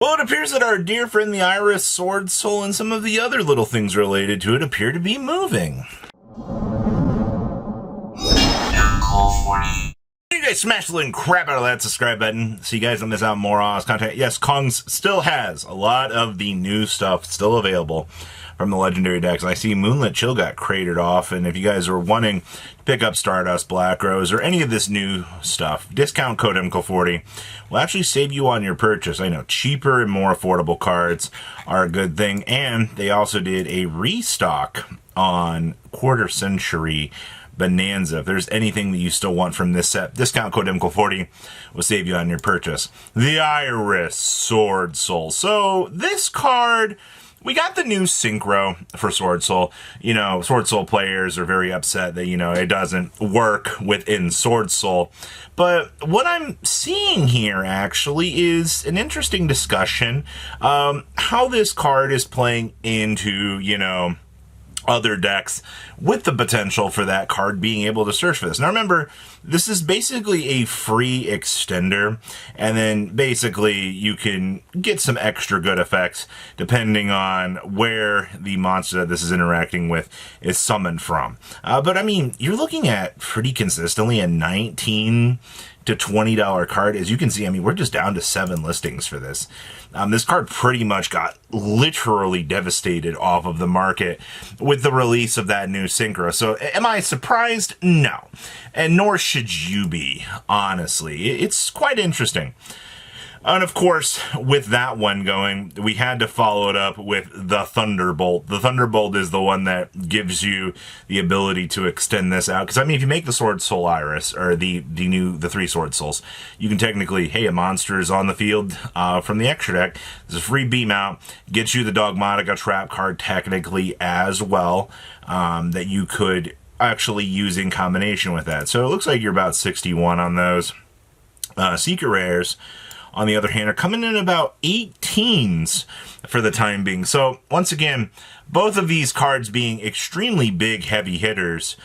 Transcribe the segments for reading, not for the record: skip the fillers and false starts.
Well, it appears that our dear friend the Iris, Swordsoul, and some of the other little things related to it appear to be moving. You guys smash the living crap out of that subscribe button so you guys don't miss out on more awesome content. Yes, Kongs still has a lot of the new stuff still available from the legendary decks. I see Moonlit Chill got cratered off, and if you guys are wanting to pick up Stardust, Black Rose, or any of this new stuff, discount code MCO40 will actually save you on your purchase. I know cheaper and more affordable cards are a good thing, and they also did a restock on Quarter Century Bonanza. If there's anything that you still want from this set, discount code MCO40 will save you on your purchase. The Iris Swordsoul. So this card, we got the new Synchro for Swordsoul. You know, Swordsoul players are very upset that, it doesn't work within Swordsoul. But what I'm seeing here actually is an interesting discussion how this card is playing into, other decks with the potential for that card being able to search for this. Now remember, this is basically a free extender, and then basically you can get some extra good effects depending on where the monster that this is interacting with is summoned from. But I mean, you're looking at pretty consistently a $19 to $20 card. As you can see, I mean, we're just down to 7 listings for this. This card pretty much got literally devastated off of the market with the release of that new Synchro. So am I surprised? No. And nor should you be, honestly. It's quite interesting. And of course, with that one going, we had to follow it up with the Thunderbolt. The Thunderbolt is the one that gives you the ability to extend this out. Because, I mean, if you make the Swordsoul Iris, or the 3 Swordsouls, you can technically, hey, a monster is on the field from the extra deck. There's a free beam out. Gets you the Dogmatica trap card technically as well, that you could actually use in combination with that. So it looks like you're about 61 on those. Secret Rares, on the other hand, are coming in about 18s for the time being. So, once again, both of these cards being extremely big, heavy hitters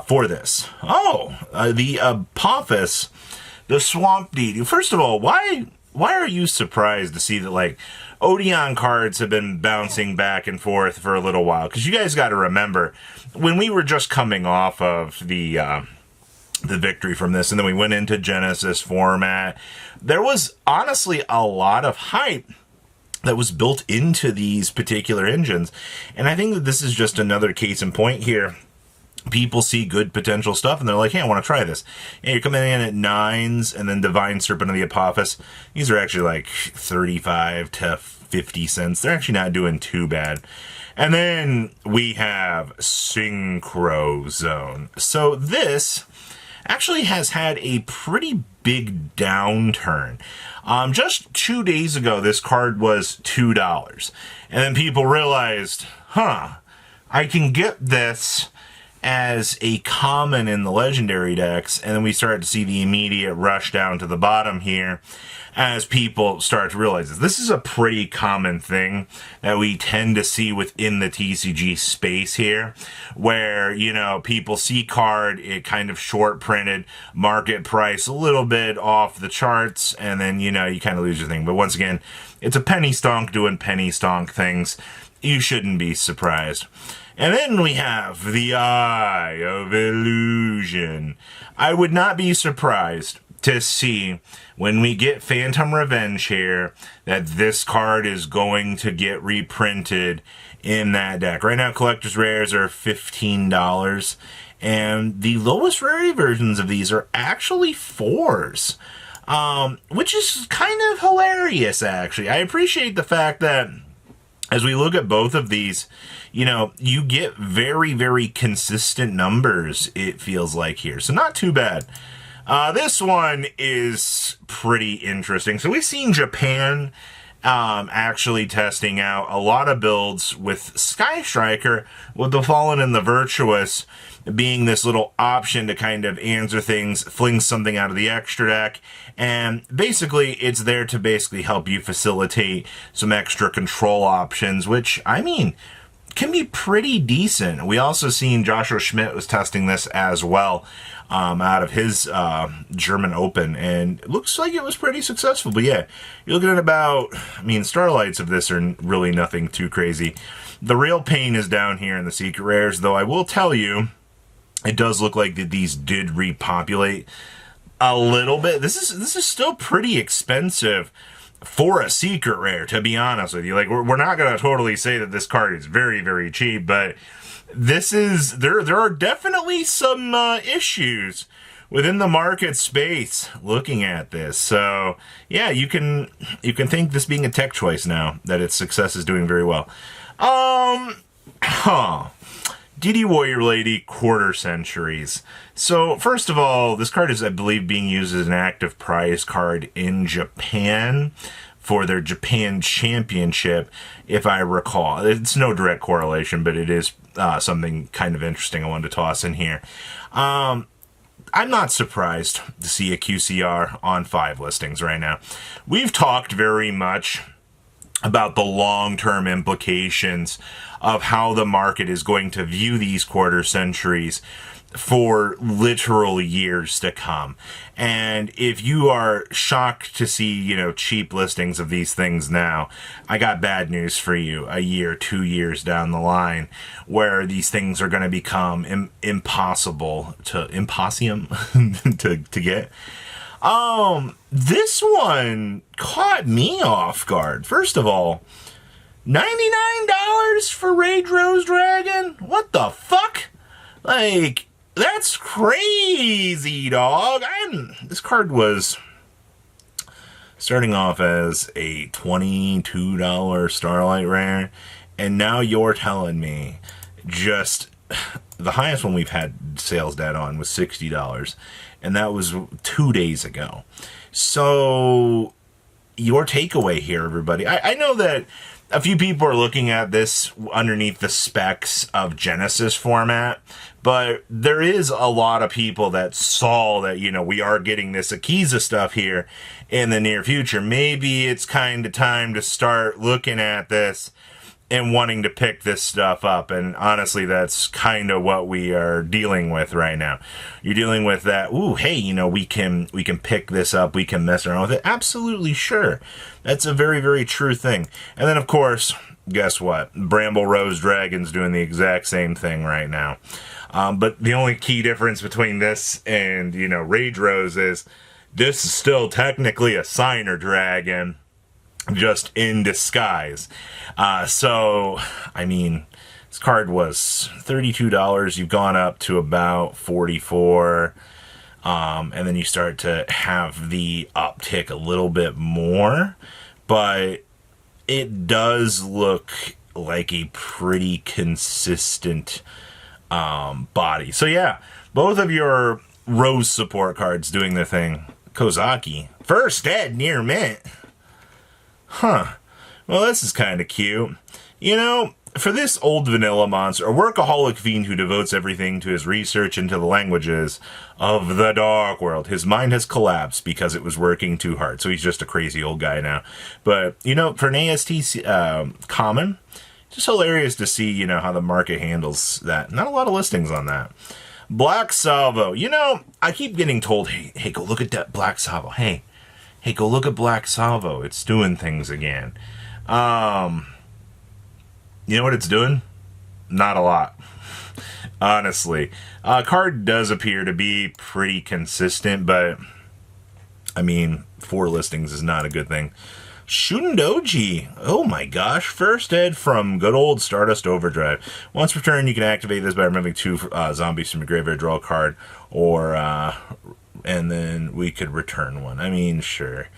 for this. The Apophis, the Swampweed. First of all, why are you surprised to see that, like, Odeon cards have been bouncing back and forth for a little while? Because you guys got to remember, when we were just coming off of the victory from this, and then we went into Genesis format, there was honestly a lot of hype that was built into these particular engines, and I think that this is just another case in point here. People see good potential stuff, and they're like, hey, I want to try this. And you're coming in at 9s, and then Divine Serpent of the Apophis. These are actually like 35 to 50 cents. They're actually not doing too bad. And then we have Synchro Zone. So this actually has had a pretty big downturn. Just 2 days ago, this card was $2. And then people realized, I can get this as a common in the legendary decks. And then we started to see the immediate rush down to the bottom here as people start to realize this is a pretty common thing that we tend to see within the TCG space here, where, people see card, it kind of short printed, market price a little bit off the charts, and then, you kind of lose your thing. But once again, it's a penny stonk doing penny stonk things. You shouldn't be surprised. And then we have the Eye of Illusion. I would not be surprised to see when we get Phantom Revenge here that this card is going to get reprinted in that deck. Right now, collector's rares are $15, and the lowest rarity versions of these are actually 4s, which is kind of hilarious, actually. I appreciate the fact that as we look at both of these, you get very, very consistent numbers, it feels like here. So not too bad. This one is pretty interesting. So we've seen Japan actually testing out a lot of builds with Sky Striker, with the Fallen and the Virtuous being this little option to kind of answer things, fling something out of the extra deck, and basically it's there to basically help you facilitate some extra control options, which, I mean, can be pretty decent. We also seen Joshua Schmidt was testing this as well out of his German Open, and it looks like it was pretty successful. But yeah, you're looking at about, I mean, starlights of this are really nothing too crazy. The real pain is down here in the secret rares, though I will tell you, it does look like that these did repopulate a little bit. This is still pretty expensive for a secret rare, to be honest with you. Like, we're not going to totally say that this card is very, very cheap, but this is, there are definitely some issues within the market space looking at this. So yeah, you can think this being a tech choice now that its success is doing very well. DD Warrior Lady Quarter Centuries. So first of all, this card is, I believe, being used as an active prize card in Japan for their Japan Championship, if I recall. It's no direct correlation, but it is something kind of interesting I wanted to toss in here. I'm not surprised to see a QCR on 5 listings right now. We've talked very much about the long-term implications of how the market is going to view these quarter centuries for literal years to come. And if you are shocked to see, you know, cheap listings of these things now, I got bad news for you. A year, 2 years down the line, where these things are going to become impossible to to get. This one caught me off guard. First of all, $99 for Rage Rose Dragon? What the fuck? Like, that's crazy, dog. This card was starting off as a $22 Starlight Rare, and now you're telling me just the highest one we've had sales data on was $60, and that was 2 days ago. So your takeaway here, everybody. I know that a few people are looking at this underneath the specs of Genesis format, but there is a lot of people that saw that, you know, we are getting this Akiza stuff here in the near future. Maybe it's kind of time to start looking at this and wanting to pick this stuff up. And honestly, that's kind of what we are dealing with right now. You're dealing with that, ooh, hey, you know, we can pick this up, we can mess around with it. Absolutely, sure. That's a very, very true thing. And then, of course, guess what? Bramble Rose Dragon's doing the exact same thing right now. But the only key difference between this and, you know, Rage Rose is this is still technically a Signer Dragon, just in disguise. So, I mean, this card was $32. You've gone up to about $44. And then you start to have the uptick a little bit more. But it does look like a pretty consistent body. So yeah, both of your Rose support cards doing their thing. Kozaki, first ed near mint. Huh. Well, this is kind of cute. You know, for this old vanilla monster, a workaholic fiend who devotes everything to his research into the languages of the dark world, his mind has collapsed because it was working too hard. So he's just a crazy old guy now. But, you know, for an AST common, just hilarious to see, you know, how the market handles that. Not a lot of listings on that. Black Salvo. You know, I keep getting told, hey, go look at that Black Salvo. Hey, go look at Black Salvo. It's doing things again. You know what it's doing? Not a lot. Honestly. Card does appear to be pretty consistent, but, I mean, 4 listings is not a good thing. Shundoji. Oh my gosh. First ed from good old Stardust Overdrive. Once per turn, you can activate this by removing 2 zombies from your graveyard, draw a card, or, and then we could return one. I mean, sure.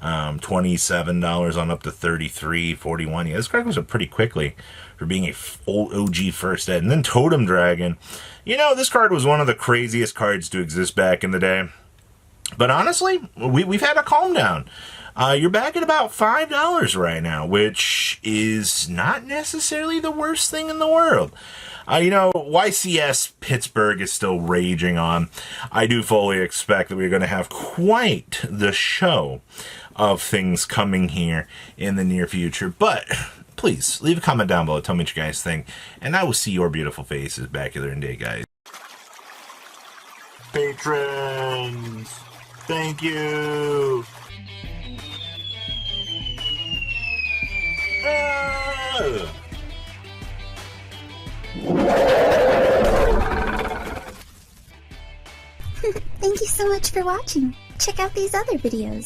$27 on up to $33, $41. Yeah, this card goes up pretty quickly for being a old OG first ed. And then Totem Dragon. You know, this card was one of the craziest cards to exist back in the day. But honestly, we've had a calm down. You're back at about $5 right now, which is not necessarily the worst thing in the world. You know, YCS Pittsburgh is still raging on. I do fully expect that we're going to have quite the show of things coming here in the near future. But please leave a comment down below. Tell me what you guys think. And I will see your beautiful faces back here in a day, guys. Patrons, thank you. Thank you so much for watching. Check out these other videos.